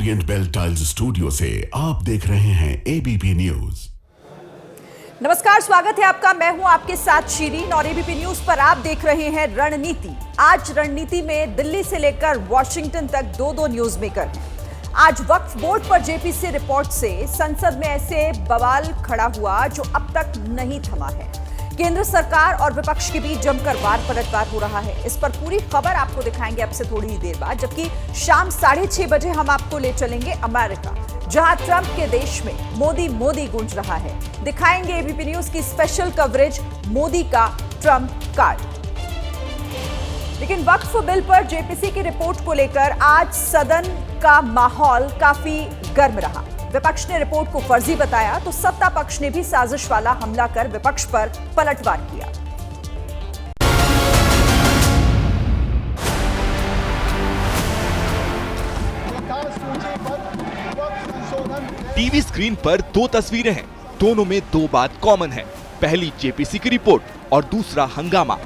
Orient bell tiles studio से आप देख रहे हैं एबीपी न्यूज। नमस्कार, स्वागत है आपका। मैं हूं आपके साथ शीरीन और एबीपी न्यूज पर आप देख रहे हैं रणनीति। आज रणनीति में दिल्ली से लेकर वॉशिंगटन तक दो न्यूज मेकर हैं। आज वक्फ बोर्ड पर जेपीसी रिपोर्ट से संसद में ऐसे बवाल खड़ा हुआ जो अब तक नहीं थमा है। केंद्र सरकार और विपक्ष के बीच जमकर वार पलटवार हो रहा है। इस पर पूरी खबर आपको दिखाएंगे अब से थोड़ी ही देर बाद, जबकि शाम 6:30 बजे हम आपको ले चलेंगे अमेरिका, जहां ट्रंप के देश में मोदी मोदी गूंज रहा है। दिखाएंगे एबीपी न्यूज की स्पेशल कवरेज मोदी का ट्रंप कार्ड। लेकिन वक्फ बिल पर जेपीसी की रिपोर्ट को लेकर आज सदन का माहौल काफी गर्म रहा। विपक्ष ने रिपोर्ट को फर्जी बताया तो सत्ता पक्ष ने भी साजिश वाला हमला कर विपक्ष पर पलटवार किया। टीवी स्क्रीन पर दो तस्वीरें हैं, दोनों में दो बात कॉमन है। पहली जेपीसी की रिपोर्ट और दूसरा हंगामा।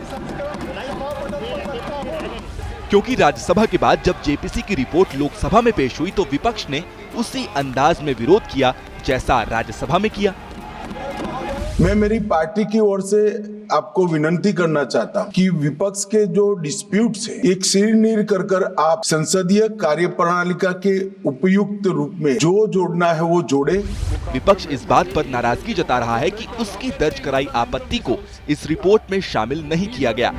क्योंकि राज्यसभा के बाद जब जेपीसी की रिपोर्ट लोकसभा में पेश हुई तो विपक्ष ने उसी अंदाज में विरोध किया जैसा राज्यसभा में किया। मैं मेरी पार्टी की ओर से आपको विनती करना चाहता हूं कि विपक्ष के जो डिस्प्यूट्स हैं एक सिर कर आप संसदीय कार्यप्रणालिका के उपयुक्त रूप में जो जोड़ना है वो जोड़े। विपक्ष इस बात पर नाराजगी जता रहा है कि उसकी दर्ज कराई आपत्ति को इस रिपोर्ट में शामिल नहीं किया गया।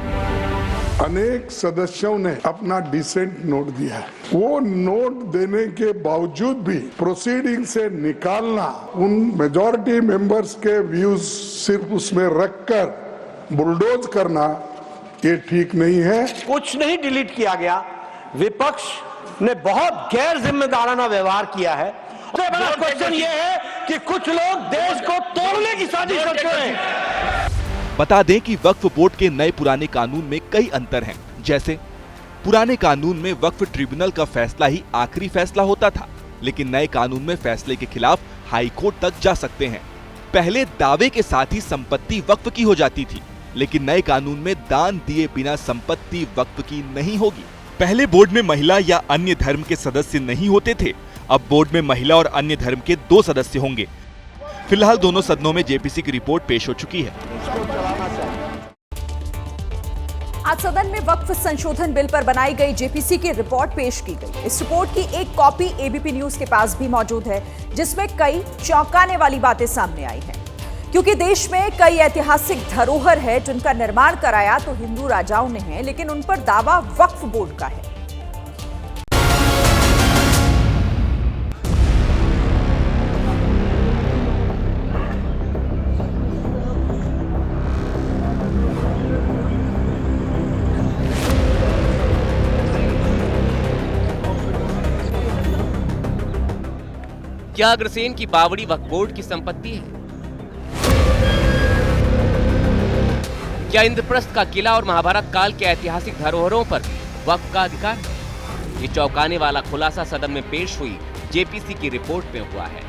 अनेक सदस्यों ने अपना डिसेंट नोट दिया है। वो नोट देने के बावजूद भी प्रोसीडिंग से निकालना, उन मेजॉरिटी मेंबर्स के व्यूज सिर्फ उसमें रखकर बुलडोज करना, ये ठीक नहीं है। कुछ नहीं डिलीट किया गया। विपक्ष ने बहुत गैर जिम्मेदाराना व्यवहार किया है। सबसे बड़ा क्वेश्चन ये है कि कुछ लोग देश को तोड़ने की साजिश करते हैं। बता दें कि वक्फ बोर्ड के नए पुराने कानून में कई अंतर हैं। जैसे पुराने कानून में वक्फ ट्रिब्यूनल का फैसला ही आखिरी फैसला होता था, लेकिन नए कानून में फैसले के खिलाफ हाई कोर्ट तक जा सकते हैं। पहले दावे के साथ ही संपत्ति वक्फ की हो जाती थी, लेकिन नए कानून में दान दिए बिना संपत्ति वक्फ की नहीं होगी। पहले बोर्ड में महिला या अन्य धर्म के सदस्य नहीं होते थे, अब बोर्ड में महिला और अन्य धर्म के 2 सदस्य होंगे। फिलहाल दोनों सदनों में जेपीसी की रिपोर्ट पेश हो चुकी है। आज सदन में वक्फ संशोधन बिल पर बनाई गई जेपीसी की रिपोर्ट पेश की गई। इस रिपोर्ट की एक कॉपी एबीपी न्यूज के पास भी मौजूद है, जिसमें कई चौंकाने वाली बातें सामने आई हैं। क्योंकि देश में कई ऐतिहासिक धरोहर है जिनका निर्माण कराया तो हिंदू राजाओं ने है, लेकिन उन पर दावा वक्फ बोर्ड का है। क्या अग्रसेन की बावड़ी वक्फ बोर्ड की संपत्ति है? क्या इंद्रप्रस्थ का किला और महाभारत काल के ऐतिहासिक धरोहरों पर वक्फ का अधिकार है? ये चौंकाने वाला खुलासा सदन में पेश हुई जेपीसी की रिपोर्ट में हुआ है,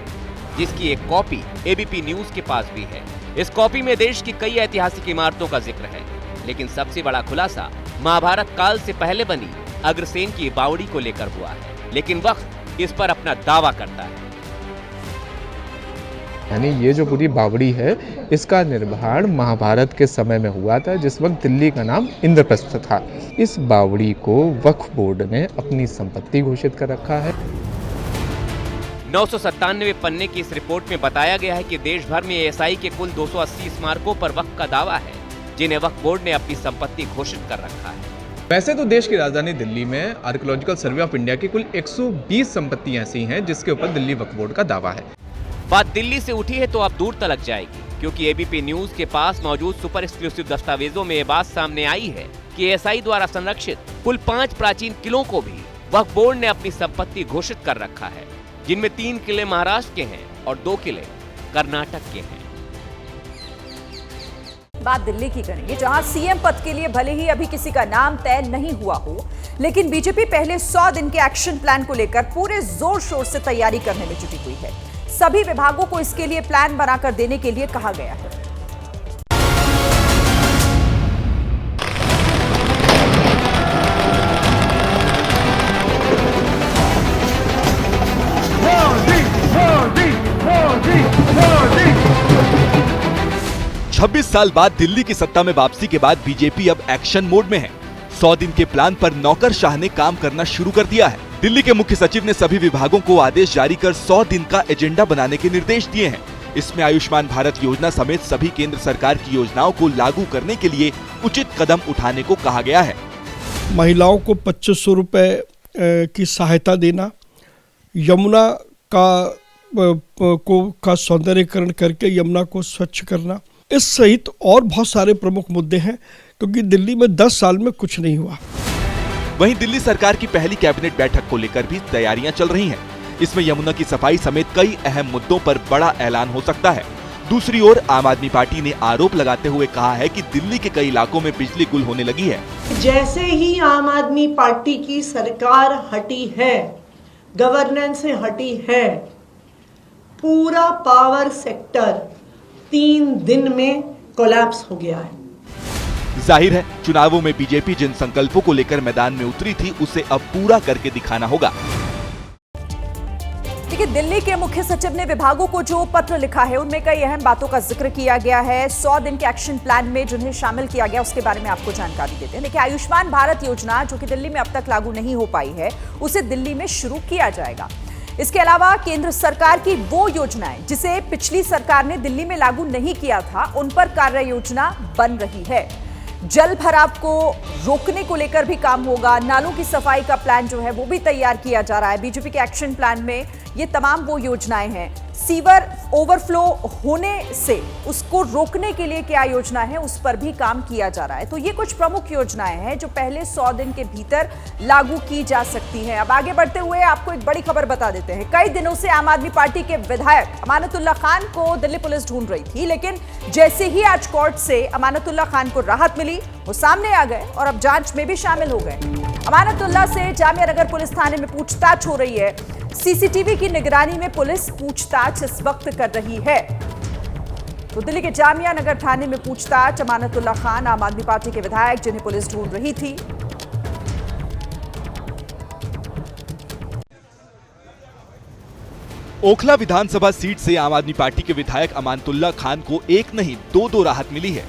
जिसकी एक कॉपी एबीपी न्यूज के पास भी है। इस कॉपी में देश की कई ऐतिहासिक इमारतों का जिक्र है, लेकिन सबसे बड़ा खुलासा महाभारत काल से पहले बनी अग्रसेन की बावड़ी को लेकर हुआ है, लेकिन वक्फ इस पर अपना दावा करता है। यानी ये जो पूरी बावड़ी है, इसका निर्माण महाभारत के समय में हुआ था, जिस वक्त दिल्ली का नाम इंद्रप्रस्थ था। इस बावड़ी को वक्फ बोर्ड ने अपनी संपत्ति घोषित कर रखा है। 997 पन्ने की इस रिपोर्ट में बताया गया है कि देश भर में एएसआई के कुल 280 स्मारकों पर वक्फ का दावा है, जिन्हें वक्फ बोर्ड ने अपनी संपत्ति घोषित कर रखा है। वैसे तो देश की राजधानी दिल्ली में आर्कियोलॉजिकल सर्वे ऑफ इंडिया की कुल 120 संपत्तियां ऐसी हैं जिसके ऊपर दिल्ली वक्फ बोर्ड का दावा है। बात दिल्ली से उठी है तो अब दूर तलक जाएगी, क्योंकि एबीपी न्यूज के पास मौजूद सुपर एक्सक्लूसिव दस्तावेजों में ये बात सामने आई है कि एएसआई द्वारा संरक्षित कुल 5 प्राचीन किलों को भी वक्फ बोर्ड ने अपनी संपत्ति घोषित कर रखा है, जिनमें 3 किले महाराष्ट्र के हैं और 2 किले कर्नाटक के हैं। बात दिल्ली की करेंगे, जहां सीएम पद के लिए भले ही अभी किसी का नाम तय नहीं हुआ हो, लेकिन बीजेपी पहले 100 दिन के एक्शन प्लान को लेकर पूरे जोर शोर से तैयारी करने में जुटी हुई है। सभी विभागों को इसके लिए प्लान बनाकर देने के लिए कहा गया है। 26 साल बाद दिल्ली की सत्ता में वापसी के बाद बीजेपी अब एक्शन मोड में है। 100 दिन के प्लान पर नौकरशाह ने काम करना शुरू कर दिया है। दिल्ली के मुख्य सचिव ने सभी विभागों को आदेश जारी कर 100 दिन का एजेंडा बनाने के निर्देश दिए हैं। इसमें आयुष्मान भारत योजना समेत सभी केंद्र सरकार की योजनाओं को लागू करने के लिए उचित कदम उठाने को कहा गया है। महिलाओं को 2500 रुपए की सहायता देना, यमुना का सौंदर्यीकरण करके यमुना को स्वच्छ करना, इस सहित और बहुत सारे प्रमुख मुद्दे हैं, क्योंकि दिल्ली में 10 साल में कुछ नहीं हुआ। वहीं दिल्ली सरकार की पहली कैबिनेट बैठक को लेकर भी तैयारियां चल रही हैं। इसमें यमुना की सफाई समेत कई अहम मुद्दों पर बड़ा ऐलान हो सकता है। दूसरी ओर आम आदमी पार्टी ने आरोप लगाते हुए कहा है कि दिल्ली के कई इलाकों में बिजली गुल होने लगी है। जैसे ही आम आदमी पार्टी की सरकार हटी है, गवर्नेंस से हटी है, पूरा पावर सेक्टर 3 दिन में कोलैप्स हो गया है। जाहिर है चुनावों में बीजेपी जिन संकल्पों को लेकर मैदान में उतरी थी उसे अब पूरा करके दिखाना होगा। देखिए, दिल्ली के मुख्य सचिव ने विभागों को जो पत्र लिखा है उनमें कई अहम बातों का जिक्र किया गया है। 100 दिन के एक्शन प्लान में जिन्हें शामिल किया गया उसके बारे में आपको जानकारी देते हैं। देखिए, आयुष्मान भारत योजना जो कि दिल्ली में अब तक लागू नहीं हो पाई है, उसे दिल्ली में शुरू किया जाएगा। इसके अलावा केंद्र सरकार की वो योजनाएं जिसे पिछली सरकार ने दिल्ली में लागू नहीं किया था, उन पर कार्य योजना बन रही है। जल भराव को रोकने को लेकर भी काम होगा। नालों की सफाई का प्लान जो है वो भी तैयार किया जा रहा है। बीजेपी के एक्शन प्लान में ये तमाम वो योजनाएं हैं। सीवर ओवरफ्लो होने से उसको रोकने के लिए क्या योजना है, उस पर भी काम किया जा रहा है। तो ये कुछ प्रमुख योजनाएं हैं जो पहले 100 दिन के भीतर लागू की जा सकती हैं। अब आगे बढ़ते हुए आपको एक बड़ी खबर बता देते हैं। कई दिनों से आम आदमी पार्टी के विधायक अमानतुल्लाह खान को दिल्ली पुलिस ढूंढ रही थी, लेकिन जैसे ही आज कोर्ट से अमानतुल्लाह खान को राहत मिली, वो सामने आ गए और अब जांच में भी शामिल हो गए। अमानतुल्लाह से जामिया नगर पुलिस थाने में पूछताछ हो रही है। सीसीटीवी की निगरानी में पुलिस पूछताछ इस वक्त कर रही है। तो दिल्ली के जामिया नगर थाने में पूछताछ अमानतुल्लाह खान, आम आदमी पार्टी के विधायक जिन्हें पुलिस ढूंढ रही थी। ओखला विधानसभा सीट से आम आदमी पार्टी के विधायक अमानतुल्लाह खान को एक नहीं दो राहत मिली है।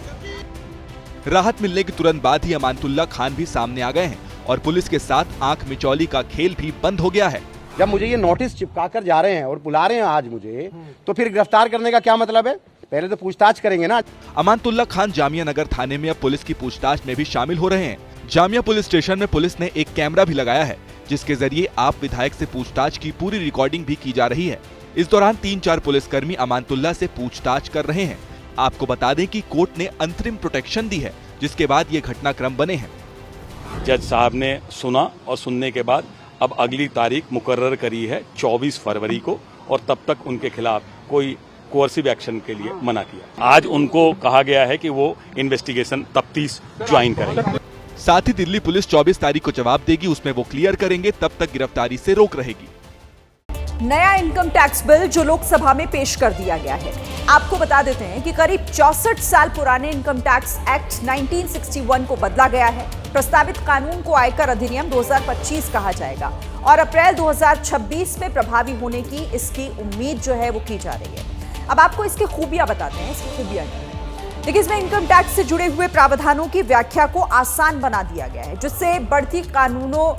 राहत मिलने के तुरंत बाद ही अमानतुल्लाह खान भी सामने आ गए हैं और पुलिस के साथ आंख मिचौली का खेल भी बंद हो गया है। जब मुझे ये नोटिस चिपका कर जा रहे हैं और बुला रहे हैं आज मुझे, तो फिर गिरफ्तार करने का क्या मतलब है? पहले तो पूछताछ करेंगे ना। अमानतुल्लाह खान जामिया नगर थाने में अब पुलिस की पूछताछ में भी शामिल हो रहे हैं। जामिया पुलिस स्टेशन में पुलिस ने एक कैमरा भी लगाया है, जिसके जरिए आप विधायक से पूछताछ की पूरी रिकॉर्डिंग भी की जा रही है। इस दौरान 3-4 पुलिसकर्मी अमानतुल्लाह से पूछताछ कर रहे हैं। आपको बता दें कि कोर्ट ने अंतरिम प्रोटेक्शन दी है, जिसके बाद ये घटनाक्रम बने हैं। जज साहब ने सुना और सुनने के बाद अब अगली तारीख मुकर्रर करी है 24 फरवरी को, और तब तक उनके खिलाफ कोई कोर्सिव एक्शन के लिए मना किया। आज उनको कहा गया है कि वो इन्वेस्टिगेशन तफ्तीश ज्वाइन करेंगे। साथ ही दिल्ली पुलिस 24 तारीख को जवाब देगी, उसमें वो क्लियर करेंगे, तब तक गिरफ्तारी से रोक रहेगी। नया इनकम टैक्स बिल जो लोकसभा में पेश कर दिया गया है, आपको बता देते हैं कि करीब 64 साल पुराने इनकम टैक्स एक्ट 1961 को बदला गया है। प्रस्तावित कानून को आयकर अधिनियम 2025 कहा जाएगा और अप्रैल 2026 में प्रभावी होने की इसकी उम्मीद जो है वो की जा रही है। अब आपको इसकी खूबियां बताते हैं। इसकी खूबियां देखिए, इसमें इनकम टैक्स से जुड़े हुए प्रावधानों की व्याख्या को आसान बना दिया गया है, जिससे बढ़ती कानूनों,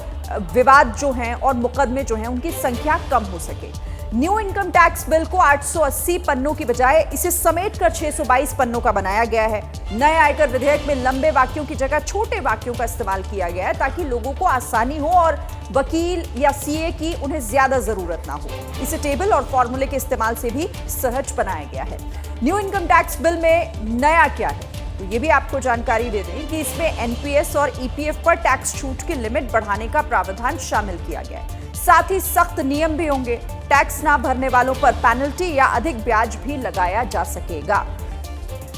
विवाद जो हैं और मुकदमे जो हैं उनकी संख्या कम हो सके। न्यू इनकम टैक्स बिल को 880 पन्नों की बजाय इसे समेटकर 622 पन्नों का बनाया गया है। नए आयकर विधेयक में लंबे वाक्यों की जगह छोटे वाक्यों का इस्तेमाल किया गया है, ताकि लोगों को आसानी हो और वकील या सीए की उन्हें ज्यादा जरूरत ना हो। इसे टेबल और फॉर्मूले के इस्तेमाल से भी सहज बनाया गया है। न्यू इनकम टैक्स बिल में नया क्या है, तो ये भी आपको जानकारी दे दें कि इसमें एनपीएस और ईपीएफ पर टैक्स छूट की लिमिट बढ़ाने का प्रावधान शामिल किया गया है। साथ ही सख्त नियम भी होंगे। टैक्स ना भरने वालों पर पेनल्टी या अधिक ब्याज भी लगाया जा सकेगा।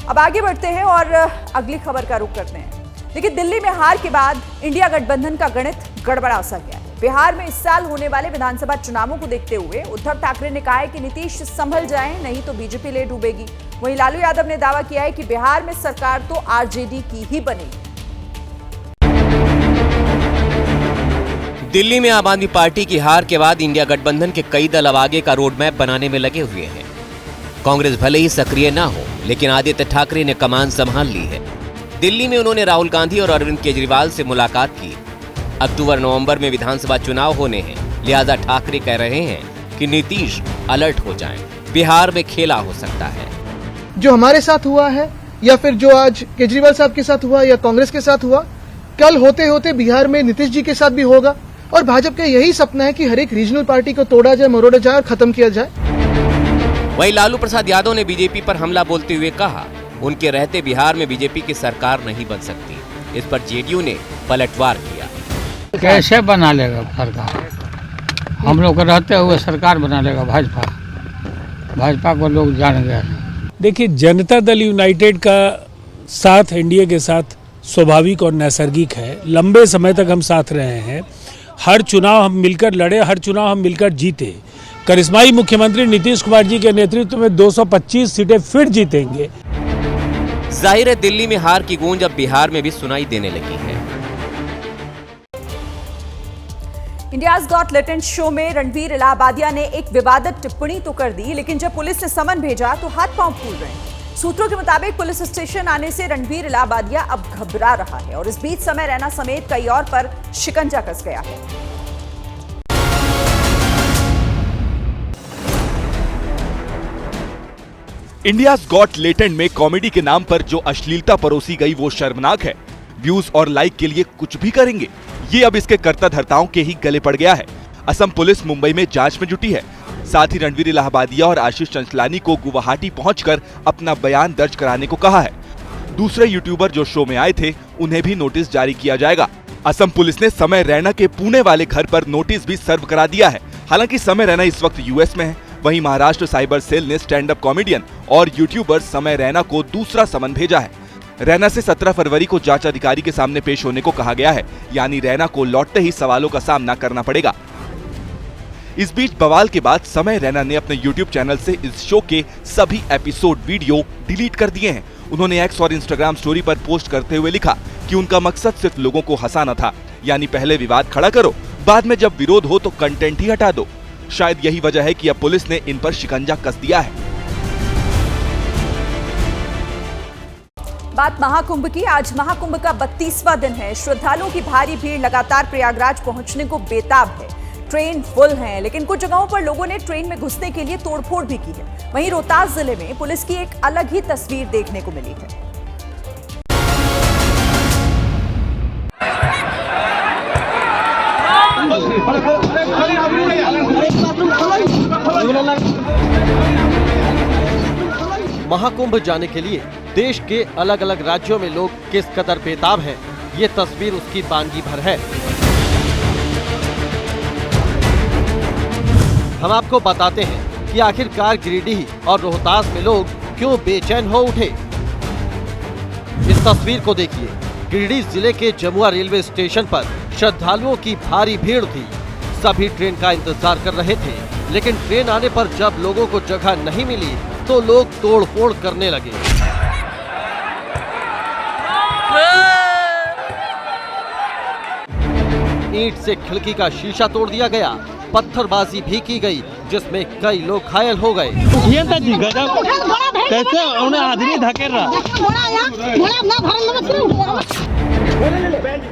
अब आगे बढ़ते हैं और अगली खबर का रुख करते हैं। लेकिन दिल्ली में हार के बाद इंडिया गठबंधन का गणित गड़बड़ा सा गया है। बिहार में इस साल होने वाले विधानसभा चुनावों को देखते हुए उद्धव ठाकरे ने कहा है कि नीतीश संभल जाएं, नहीं तो बीजेपी ले डूबेगी। वहीं लालू यादव ने दावा किया है कि बिहार में सरकार तो आरजेडी की ही बनेगी। दिल्ली में आम आदमी पार्टी की हार के बाद इंडिया गठबंधन के कई दल अब आगे का रोड मैप बनाने में लगे हुए हैं। कांग्रेस भले ही सक्रिय ना हो, लेकिन आदित्य ठाकरे ने कमान संभाल ली है। दिल्ली में उन्होंने राहुल गांधी और अरविंद केजरीवाल से मुलाकात की। अक्टूबर-नवंबर में विधानसभा चुनाव होने हैं, लिहाजा ठाकरे कह रहे हैं कि नीतीश अलर्ट हो जाएं। बिहार में खेला हो सकता है। जो हमारे साथ हुआ है या फिर जो आज केजरीवाल साहब के साथ हुआ या कांग्रेस के साथ हुआ, कल होते होते बिहार में नीतीश जी के साथ भी होगा। और भाजपा का यही सपना है कि हर एक रीजनल पार्टी को तोड़ा जाए, मरोड़ा जाए और खत्म किया जाए। वहीं लालू प्रसाद यादव ने बीजेपी पर हमला बोलते हुए कहा, उनके रहते बिहार में बीजेपी की सरकार नहीं बन सकती। इस पर जेडीयू ने पलटवार किया। कैसे बना लेगा सरकार? हम लोग को रहते हुए सरकार बना लेगा भाजपा को लोग जान गए। देखिए, जनता दल यूनाइटेड का साथ एनडीए के साथ स्वाभाविक और नैसर्गिक है। लंबे समय तक हम साथ रहे हैं। हर चुनाव हम मिलकर लड़े, हर चुनाव हम मिलकर जीते। करिश्माई मुख्यमंत्री नीतीश कुमार जी के नेतृत्व में 225 सीटें फिर जीतेंगे। जाहिर है दिल्ली में हार की गूंज अब बिहार में भी सुनाई देने लगी है। इंडियाज गॉट टैलेंट शो में रणवीर इलाहाबादिया ने एक विवादित टिप्पणी तो कर दी, लेकिन जब पुलिस ने समन भेजा तो हाथ पांव फूल रहे हैं। सूत्रों के मुताबिक पुलिस स्टेशन आने से रणवीर इलाहाबादिया अब घबरा रहा है और इस बीच समय रैना समेत कई और पर शिकंजा कस गया है। इंडियाज गॉट टैलेंट में कॉमेडी के नाम पर जो अश्लीलता परोसी गई वो शर्मनाक है। व्यूज और लाइक के लिए कुछ भी करेंगे, ये अब इसके कर्ताधर्ताओं के ही गले पड़ गया है। असम पुलिस मुंबई में जांच में जुटी है। साथ ही रणवीर इलाहाबादिया और आशीष चंचलानी को गुवाहाटी पहुंचकर अपना बयान दर्ज कराने को कहा है। दूसरे यूट्यूबर जो शो में आए थे उन्हें भी नोटिस जारी किया जाएगा। असम पुलिस ने समय रैना के पुणे वाले घर पर नोटिस भी सर्व करा दिया है। हालांकि समय रैना इस वक्त यूएस में है। वहीं महाराष्ट्र साइबर सेल ने स्टैंड अप कॉमेडियन और यूट्यूबर समय रैना को दूसरा समन भेजा है। रैना से 17 फरवरी को जांच अधिकारी के सामने पेश होने को कहा गया है, यानी रैना को लौटते ही सवालों का सामना करना पड़ेगा। इस बीच बवाल के बाद समय रैना ने अपने YouTube चैनल से इस शो के सभी एपिसोड वीडियो डिलीट कर दिए हैं। उन्होंने एक्स और इंस्टाग्राम स्टोरी पर पोस्ट करते हुए लिखा कि उनका मकसद सिर्फ लोगों को हंसाना था, यानी पहले विवाद खड़ा करो, बाद में जब विरोध हो तो कंटेंट ही हटा दो। शायद यही वजह है कि अब पुलिस ने इन पर शिकंजा कस दिया है। बात महाकुंभ की। आज महाकुंभ का 32वां दिन है। श्रद्धालुओं की भारी भीड़ लगातार प्रयागराज पहुंचने को बेताब है। ट्रेन फुल है, लेकिन कुछ जगहों पर लोगों ने ट्रेन में घुसने के लिए तोड़फोड़ भी की है। वहीं रोहतास जिले में पुलिस की एक अलग ही तस्वीर देखने को मिली है। महाकुंभ जाने के लिए देश के अलग अलग राज्यों में लोग किस कदर बेताब हैं, ये तस्वीर उसकी बानगी भर है। हम आपको बताते हैं कि आखिरकार गिरिडीह और रोहतास में लोग क्यों बेचैन हो उठे। इस तस्वीर को देखिए। गिरिडीह जिले के जमुआ रेलवे स्टेशन पर श्रद्धालुओं की भारी भीड़ थी। सभी ट्रेन का इंतजार कर रहे थे, लेकिन ट्रेन आने पर जब लोगों को जगह नहीं मिली तो लोग तोड़फोड़ करने लगे। ईंट से खिड़की का शीशा तोड़ दिया गया, पत्थरबाजी भी की गई, जिसमें कई लोग घायल हो गए। कैसे उन्हें आदमी धकेल रहा।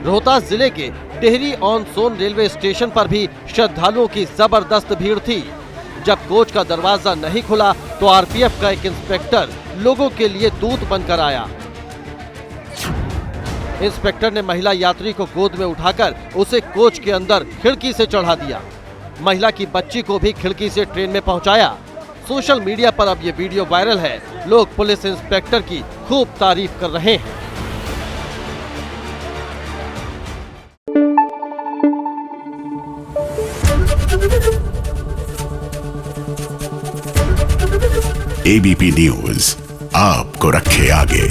रोहतास जिले के Dehri on Sone railway station पर भी श्रद्धालुओं की जबरदस्त भीड़ थी। जब कोच का दरवाजा नहीं खुला तो आरपीएफ का एक इंस्पेक्टर लोगों के लिए दूत बनकर आया। इंस्पेक्टर ने महिला यात्री को गोद में उठाकर उसे कोच के अंदर खिड़की से चढ़ा दिया। महिला की बच्ची को भी खिड़की से ट्रेन में पहुंचाया। सोशल मीडिया पर अब ये वीडियो वायरल है। लोग पुलिस इंस्पेक्टर की खूब तारीफ कर रहे हैं। एबीपी न्यूज आपको रखे आगे।